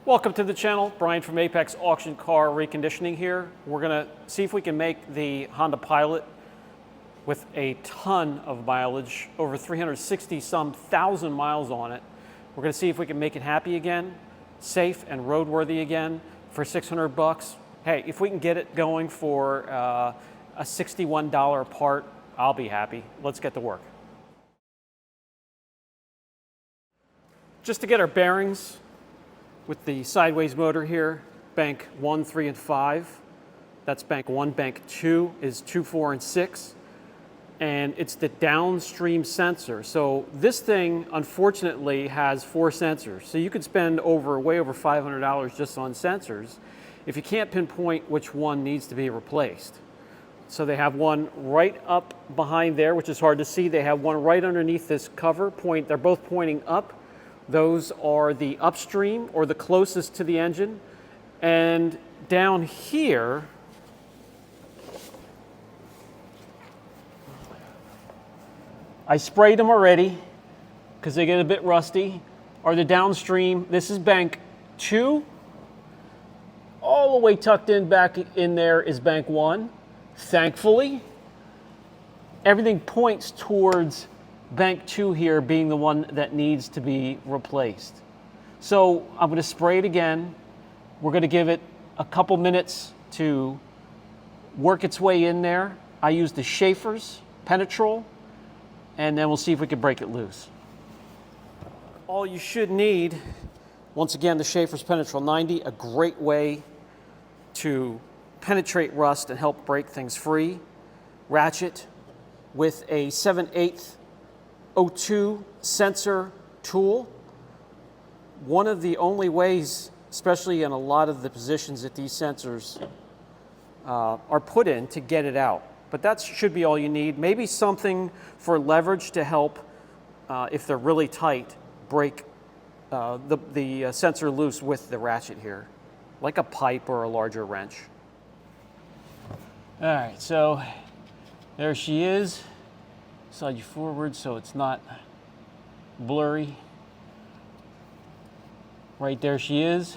Welcome to the channel. Brian from Apex Auction Car Reconditioning here. We're going to see if we can make the Honda Pilot with a ton of mileage, over 360 some thousand miles on it. We're going to see if we can make it happy again, safe and roadworthy again for 600 bucks. Hey, if we can get it going for a $61 part, I'll be happy. Let's get to work. Just to get our bearings, with the sideways motor here, bank 1, 3, and 5. That's bank 1. Bank 2 is 2, 4, and 6. And it's the downstream sensor. So this thing, unfortunately, has 4 sensors. So you could spend way over $500 just on sensors if you can't pinpoint which one needs to be replaced. So they have one right up behind there, which is hard to see. They have one right underneath this cover. They're both pointing up. Those are the upstream, or the closest to the engine. And down here, I sprayed them already because they get a bit rusty, are the downstream. This is bank 2. All the way tucked in back in there is bank 1. Thankfully, everything points towards bank 2 here being the one that needs to be replaced. So I'm going to spray it again. We're going to give it a couple minutes to work its way in there. I use the Schaefer's Penetrol, and then we'll see if we can break it loose. All you should need, once again, the Schaefer's Penetrol 90, a great way to penetrate rust and help break things free. Ratchet with a 7/8 O2 sensor tool. One of the only ways, especially in a lot of the positions that these sensors are put in, to get it out. But that should be all you need. Maybe something for leverage to help, if they're really tight, break the sensor loose with the ratchet here, like a pipe or a larger wrench. All right, so there she is. Slide you forward so it's not blurry. Right there she is.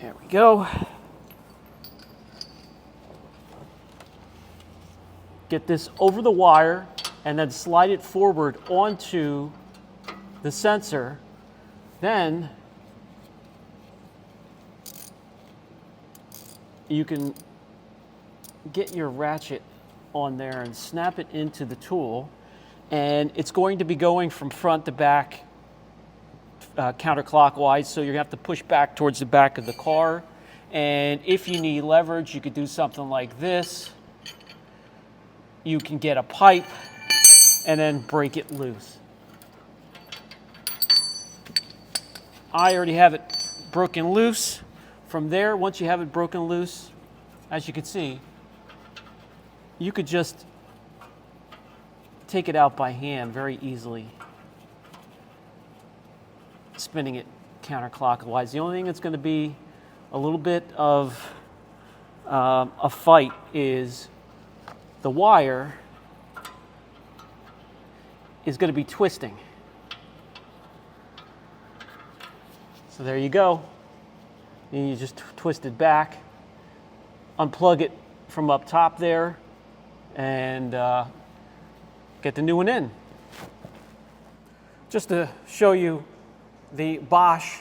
There we go. Get this over the wire and then slide it forward onto the sensor. Then you can get your ratchet on there and snap it into the tool, and it's going to be going from front to back counterclockwise, so you're going to have to push back towards the back of the car. And if you need leverage, you could do something like this. You can get a pipe and then break it loose. I already have it broken loose. From there, once you have it broken loose, as you can see, you could just take it out by hand very easily, spinning it counterclockwise. The only thing that's going to be a little bit of a fight is the wire is going to be twisting. So there you go. And you just twist it back, unplug it from up top there, and get the new one in. Just to show you the Bosch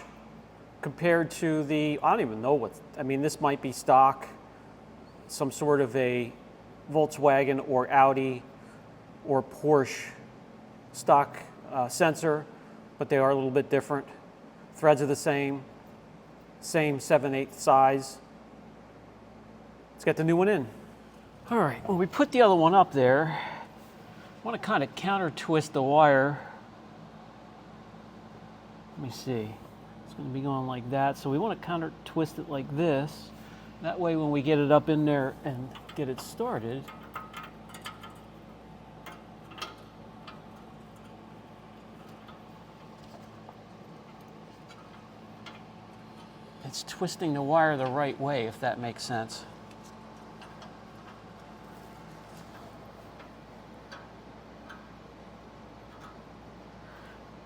compared to the, I don't even know what, I mean, this might be stock, some sort of a Volkswagen or Audi or Porsche stock sensor, but they are a little bit different. Threads are the same 7/8 size. Let's get the new one in. All right, when we put the other one up there, I want to kind of counter twist the wire. Let me see. It's going to be going like that, so we want to counter twist it like this. That way when we get it up in there and get it started, it's twisting the wire the right way, if that makes sense.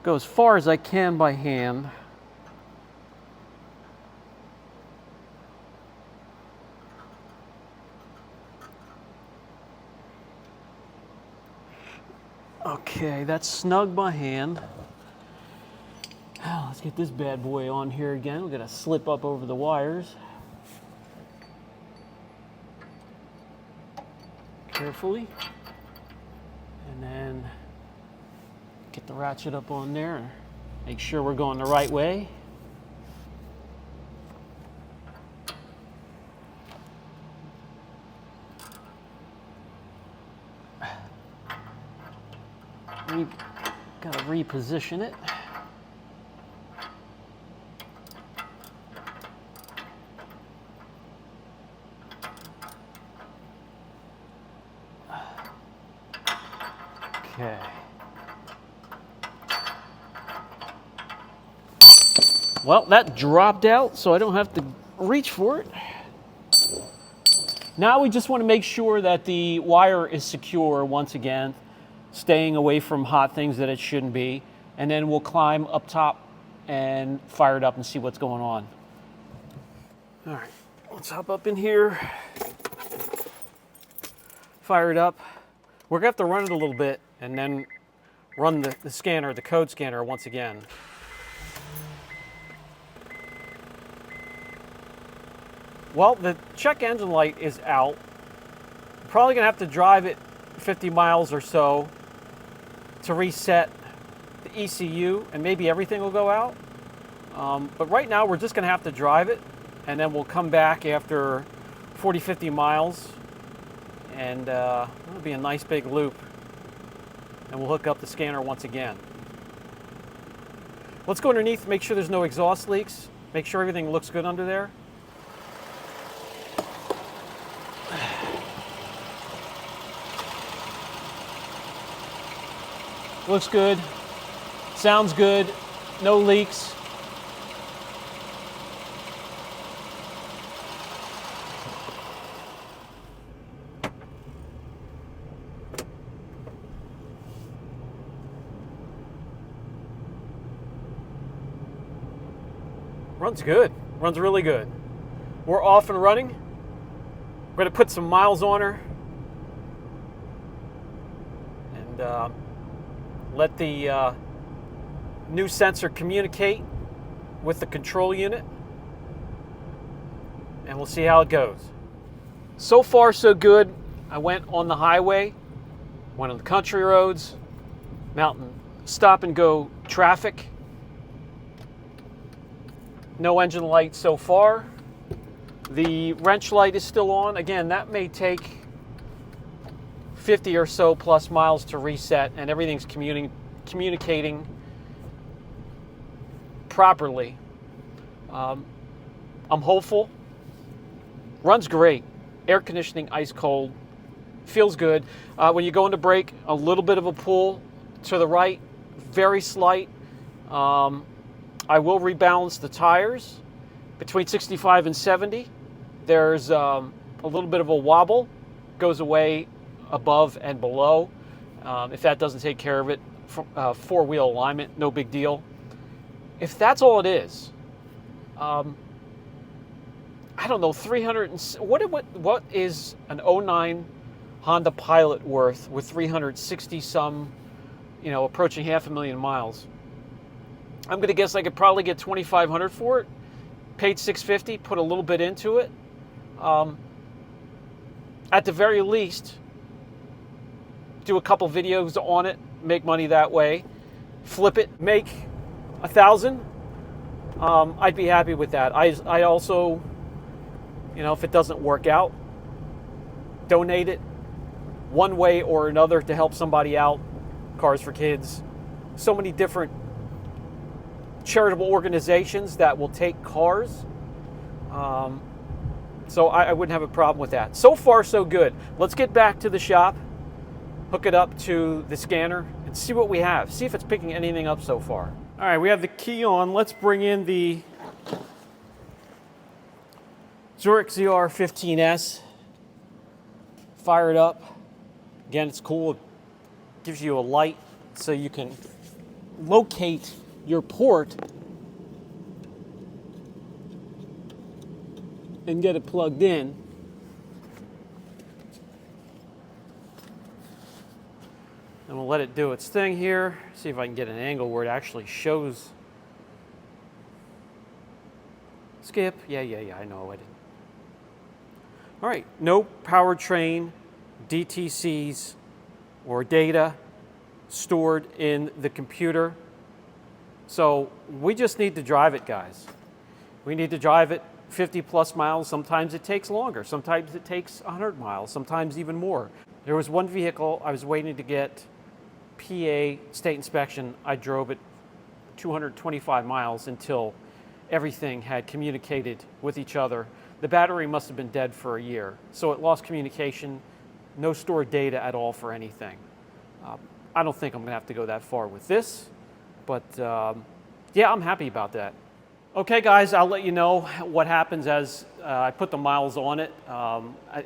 Go as far as I can by hand. Okay, that's snug by hand. Let's get this bad boy on here again. We're gonna slip up over the wires. Carefully. And then get the ratchet up on there and make sure we're going the right way. Gotta reposition it. Okay. Well, that dropped out, so I don't have to reach for it. Now we just want to make sure that the wire is secure once again, staying away from hot things that it shouldn't be, and then we'll climb up top and fire it up and see what's going on. All right, let's hop up in here, fire it up. We're gonna have to run it a little bit and then run the scanner, the code scanner once again. Well, the check engine light is out. Probably gonna have to drive it 50 miles or so to reset the ECU, and maybe everything will go out. But right now we're just gonna have to drive it, and then we'll come back after 40, 50 miles, and it'll be a nice big loop, and we'll hook up the scanner once again. Let's go underneath, make sure there's no exhaust leaks, make sure everything looks good under there. Looks good, sounds good, no leaks. Runs good, runs really good. We're off and running. We're gonna put some miles on her and let the new sensor communicate with the control unit, and we'll see how it goes. So far, so good. I went on the highway, went on the country roads, mountain stop and go traffic. No engine light so far. The wrench light is still on. Again, that may take 50 or so plus miles to reset, and everything's communicating properly. I'm hopeful. Runs great. Air conditioning, ice cold. Feels good. When you go into brake, a little bit of a pull to the right, very slight. I will rebalance the tires between 65 and 70. There's a little bit of a wobble, goes away above and below. If that doesn't take care of it, four-wheel alignment, no big deal. If that's all it is, I don't know, 300. What is an 09 Honda Pilot worth with 360 some, approaching 500,000 miles? I'm gonna guess I could probably get $2,500 for it. Paid $650, put a little bit into it. At the very least, do a couple videos on it, make money that way, flip it, make $1,000. I'd be happy with that. I also, if it doesn't work out, donate it one way or another to help somebody out. Cars for Kids, so many different charitable organizations that will take cars. So I wouldn't have a problem with that. So far, so good. Let's get back to the shop, hook it up to the scanner, and see what we have. See if it's picking anything up so far. All right, we have the key on. Let's bring in the Zurich ZR15S. Fire it up. Again, it's cool. It gives you a light so you can locate your port and get it plugged in. And we'll let it do its thing here. See if I can get an angle where it actually shows. Skip. Yeah, I know I didn't. All right, no powertrain DTCs or data stored in the computer. So we just need to drive it, guys. We need to drive it 50 plus miles. Sometimes it takes longer. Sometimes it takes 100 miles, sometimes even more. There was one vehicle I was waiting to get PA state inspection. I drove it 225 miles until everything had communicated with each other. The battery must have been dead for a year, so it lost communication, no stored data at all for anything. I don't think I'm gonna have to go that far with this, but yeah, I'm happy about that. Okay guys, I'll let you know what happens as I put the miles on it.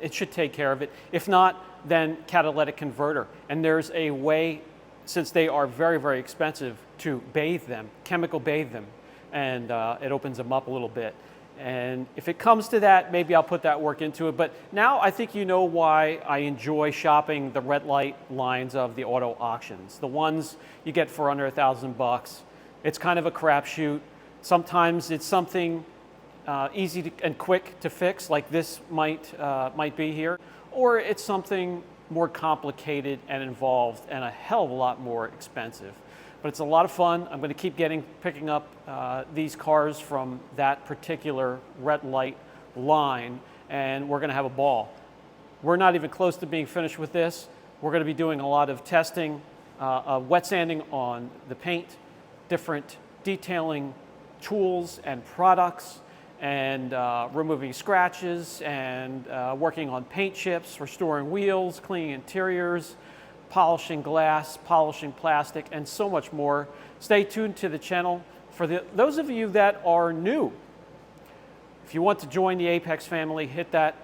It should take care of it. If not, then catalytic converter. And there's a way, since they are very, very expensive, to bathe them, chemical bathe them, and it opens them up a little bit. And if it comes to that, maybe I'll put that work into it. But now I think you know why I enjoy shopping the red light lines of the auto auctions. The ones you get for under $1,000. It's kind of a crapshoot. Sometimes it's something easy and quick to fix, like this might be here. Or it's something more complicated and involved and a hell of a lot more expensive. But it's a lot of fun. I'm going to keep picking up these cars from that particular red light line, and we're going to have a ball. We're not even close to being finished with this. We're going to be doing a lot of testing, wet sanding on the paint, different detailing tools and products, and removing scratches, and working on paint chips, restoring wheels, cleaning interiors, polishing glass, polishing plastic, and so much more. Stay tuned to the channel. For those of you that are new, if you want to join the Apex family, hit that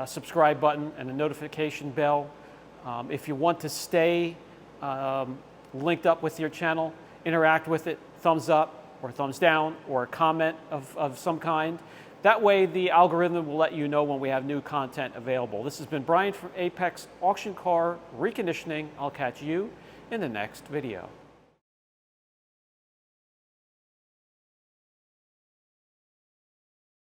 subscribe button and the notification bell. If you want to stay linked up with your channel, interact with it, thumbs up or thumbs down or a comment of some kind. That way the algorithm will let you know when we have new content available. This has been Brian from Apex Auction Car Reconditioning. I'll catch you in the next video.